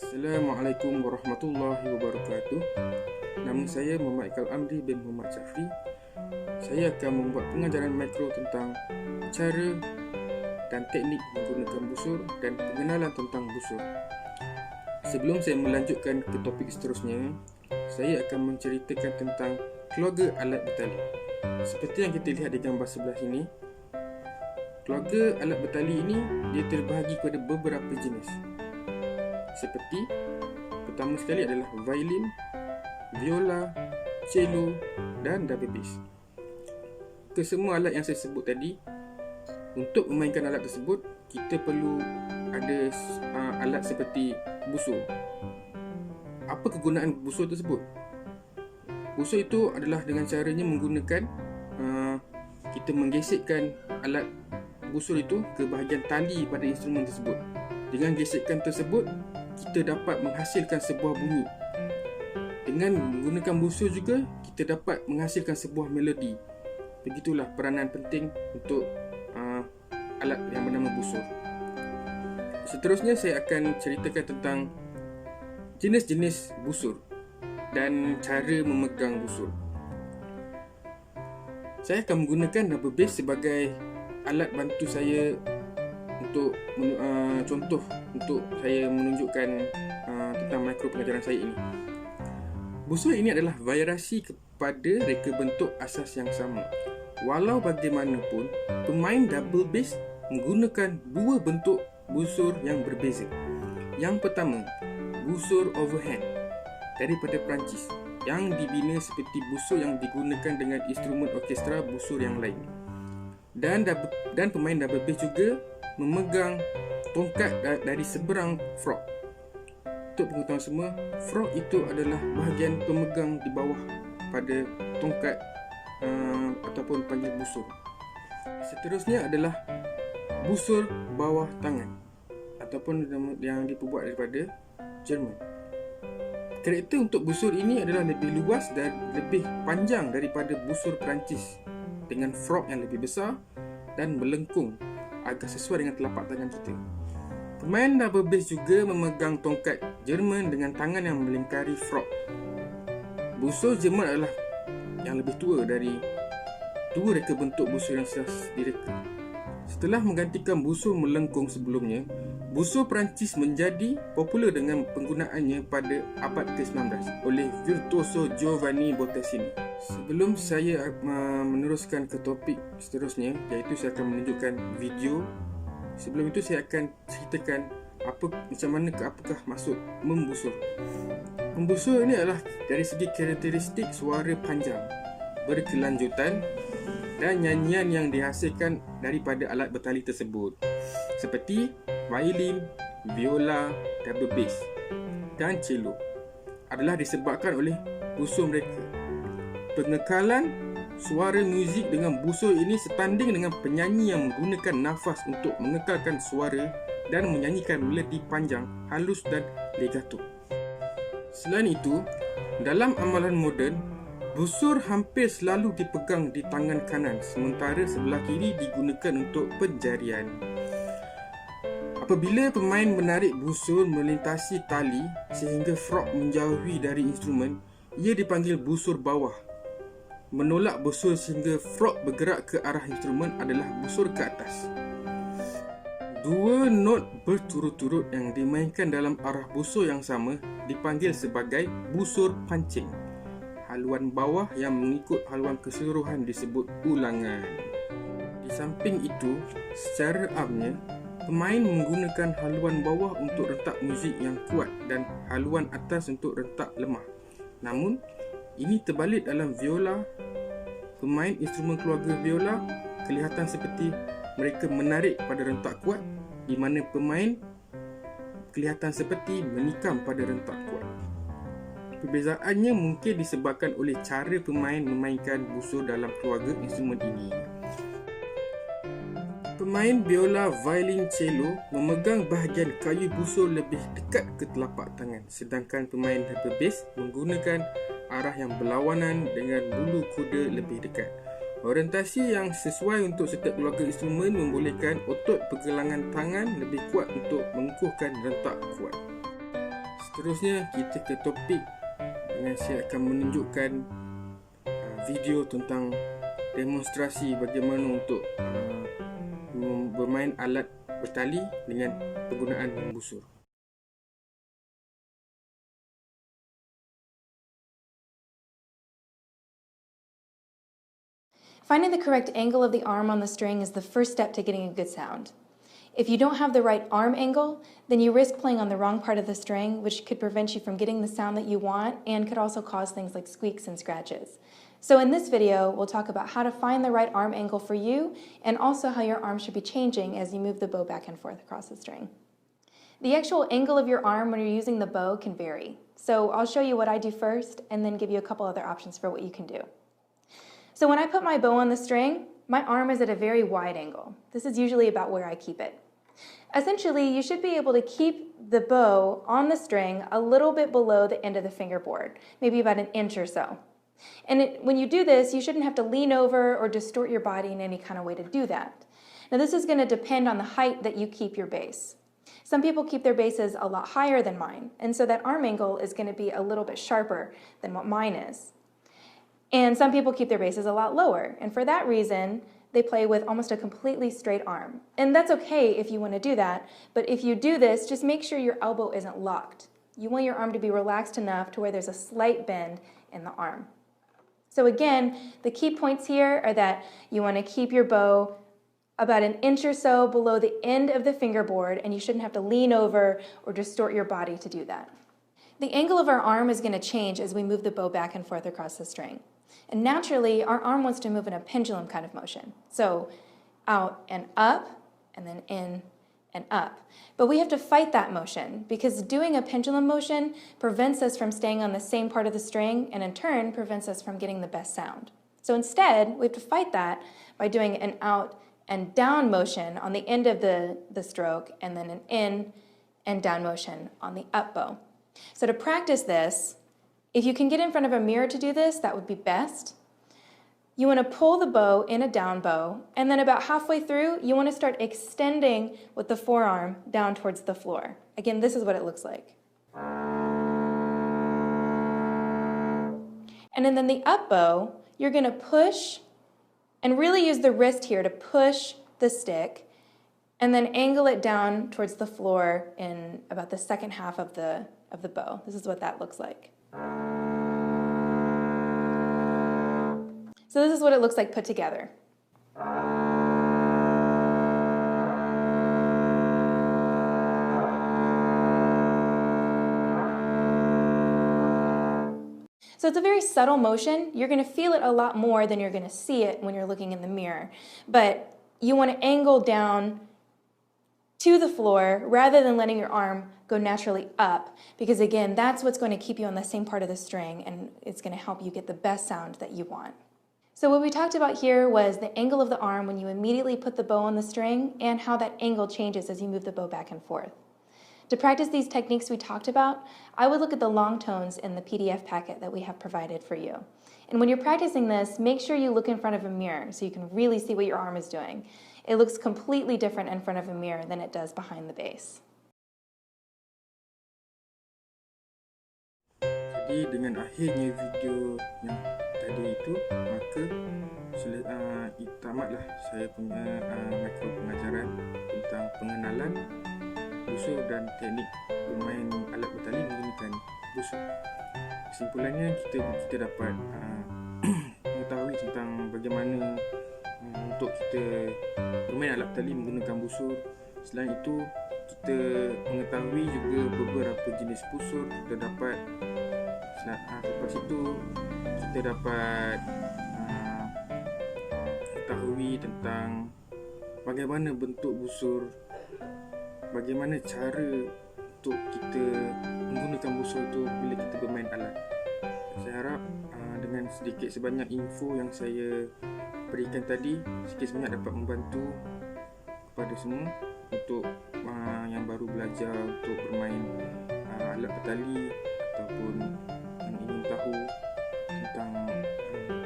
Assalamualaikum warahmatullahi wabarakatuh. Nama saya Muhammad Ikal Amri bin Muhammad Syafri. Saya akan membuat pengajaran mikro tentang cara dan teknik menggunakan busur dan pengenalan tentang busur. Sebelum saya melanjutkan ke topik seterusnya, saya akan menceritakan tentang keluarga alat bertali. Seperti yang kita lihat di gambar sebelah ini, keluarga alat bertali ini dia terbahagi kepada beberapa jenis. Seperti pertama sekali adalah violin, viola, cello dan double bass. Kesemua alat yang saya sebut tadi, untuk memainkan alat tersebut kita perlu ada alat seperti busur. Apa kegunaan busur tersebut? Busur itu adalah dengan caranya menggunakan kita menggesekkan alat busur itu ke bahagian tali pada instrumen tersebut. Dengan gesekan tersebut, kita dapat menghasilkan sebuah bunyi. Dengan menggunakan busur juga, kita dapat menghasilkan sebuah melodi. Begitulah peranan penting untuk alat yang bernama busur. Seterusnya saya akan ceritakan tentang jenis-jenis busur dan cara memegang busur. Saya akan menggunakan double bass sebagai alat bantu saya untuk contoh untuk saya menunjukkan tentang mikro pengajaran saya ini. Busur ini adalah variasi kepada reka bentuk asas yang sama. Walau bagaimanapun, pemain double bass menggunakan dua bentuk busur yang berbeza. Yang pertama, busur overhand daripada Perancis yang dibina seperti busur yang digunakan dengan instrumen orkestra busur yang lain. Dan pemain double bass juga memegang tongkat dari seberang frog. Untuk pengetahuan semua, frog itu adalah bahagian pemegang di bawah pada tongkat ataupun panggil busur. Seterusnya adalah busur bawah tangan ataupun yang diperbuat daripada Jerman. Karakter untuk busur ini adalah lebih luas dan lebih panjang daripada busur Perancis dengan frog yang lebih besar dan melengkung agar sesuai dengan telapak tangan kita. Pemain double bass juga memegang tongkat Jerman dengan tangan yang melingkari frog. Busur Jerman adalah yang lebih tua dari dua reka bentuk busur yang sudah direka. Setelah menggantikan busur melengkung sebelumnya, busur Perancis menjadi popular dengan penggunaannya pada abad ke-19 oleh virtuoso Giovanni Bottesini. Sebelum saya meneruskan ke topik seterusnya, iaitu saya akan menunjukkan video. Sebelum itu saya akan ceritakan apakah maksud membusur. Membusur ini adalah dari segi karakteristik suara panjang, berkelanjutan dan nyanyian yang dihasilkan daripada alat bertali tersebut, seperti violin, viola, double bass dan cello adalah disebabkan oleh busur mereka. Pengekalan suara muzik dengan busur ini setanding dengan penyanyi yang menggunakan nafas untuk mengekalkan suara dan menyanyikan melodi panjang, halus dan legato. Selain itu, dalam amalan moden, busur hampir selalu dipegang di tangan kanan sementara sebelah kiri digunakan untuk penjarian. Apabila pemain menarik busur melintasi tali sehingga frog menjauhi dari instrumen, ia dipanggil busur bawah. Menolak busur sehingga frog bergerak ke arah instrumen adalah busur ke atas. Dua not berturut-turut yang dimainkan dalam arah busur yang sama dipanggil sebagai busur pancing. Haluan bawah yang mengikut haluan keseluruhan disebut ulangan. Di samping itu, secara amnya, pemain menggunakan haluan bawah untuk rentak muzik yang kuat dan haluan atas untuk rentak lemah. Namun, ini terbalik dalam viola. Pemain instrumen keluarga viola kelihatan seperti mereka menarik pada rentak kuat, di mana pemain kelihatan seperti menikam pada rentak kuat. Perbezaannya mungkin disebabkan oleh cara pemain memainkan busur dalam keluarga instrumen ini. Pemain biola, violin, cello memegang bahagian kayu busur lebih dekat ke telapak tangan, sedangkan pemain double bass menggunakan arah yang berlawanan dengan bulu kuda lebih dekat. Orientasi yang sesuai untuk setiap keluarga instrumen membolehkan otot pergelangan tangan lebih kuat untuk mengukuhkan rentak kuat. Seterusnya kita ke topik dengan saya akan menunjukkan video tentang demonstrasi bagaimana untuk bermain alat bertali dengan penggunaan busur. Finding the correct angle of the arm on the string is the first step to getting a good sound. If you don't have the right arm angle, then you risk playing on the wrong part of the string, which could prevent you from getting the sound that you want and could also cause things like squeaks and scratches. So in this video, we'll talk about how to find the right arm angle for you and also how your arm should be changing as you move the bow back and forth across the string. The actual angle of your arm when you're using the bow can vary. So I'll show you what I do first and then give you a couple other options for what you can do. So when I put my bow on the string, my arm is at a very wide angle. This is usually about where I keep it. Essentially, you should be able to keep the bow on the string a little bit below the end of the fingerboard, maybe about an inch or so. And when you do this, you shouldn't have to lean over or distort your body in any kind of way to do that. Now this is going to depend on the height that you keep your bass. Some people keep their basses a lot higher than mine, and so that arm angle is going to be a little bit sharper than what mine is. And some people keep their basses a lot lower, and for that reason, they play with almost a completely straight arm. And that's okay if you want to do that, but if you do this, just make sure your elbow isn't locked. You want your arm to be relaxed enough to where there's a slight bend in the arm. So again, the key points here are that you want to keep your bow about an inch or so below the end of the fingerboard, and you shouldn't have to lean over or distort your body to do that. The angle of our arm is going to change as we move the bow back and forth across the string. And naturally, our arm wants to move in a pendulum kind of motion. So out and up, and then in and up. But we have to fight that motion because doing a pendulum motion prevents us from staying on the same part of the string and in turn prevents us from getting the best sound. So instead, we have to fight that by doing an out and down motion on the end of the stroke and then an in and down motion on the up bow. So to practice this, if you can get in front of a mirror to do this, that would be best. You want to pull the bow in a down bow, and then about halfway through, you want to start extending with the forearm down towards the floor. Again, this is what it looks like. And then the up bow, you're going to push and really use the wrist here to push the stick, and then angle it down towards the floor in about the second half of the bow. This is what that looks like. So this is what it looks like put together. So it's a very subtle motion. You're going to feel it a lot more than you're going to see it when you're looking in the mirror. But you want to angle down to the floor rather than letting your arm go naturally up, because again, that's what's going to keep you on the same part of the string and it's going to help you get the best sound that you want. So what we talked about here was the angle of the arm when you immediately put the bow on the string and how that angle changes as you move the bow back and forth. To practice these techniques we talked about, I would look at the long tones in the PDF packet that we have provided for you. And when you're practicing this, make sure you look in front of a mirror so you can really see what your arm is doing. It looks completely different in front of a mirror than it does behind the bass. Jadi dengan akhirnya video yang tadi itu, maka tamatlah saya punya makro pengajaran tentang pengenalan busur dan teknik bermain alat bertali menggunakan busur. Kesimpulannya, kita dapat mengetahui tentang bagaimana untuk kita bermain alat bertali menggunakan busur. Selain itu, kita mengetahui juga beberapa jenis busur. Kita dapat lepas itu kita dapat mengetahui tentang bagaimana bentuk busur, bagaimana cara untuk kita menggunakan busur itu bila kita bermain alat. Saya harap dengan sedikit sebanyak info yang saya berikan tadi, sedikit sebanyak dapat membantu kepada semua untuk yang baru belajar untuk bermain alat bertali ataupun yang ingin tahu tentang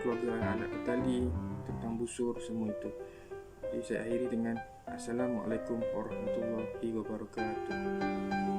keluarga alat bertali, tentang busur, semua itu. Jadi saya akhiri dengan Assalamualaikum warahmatullahi wabarakatuh.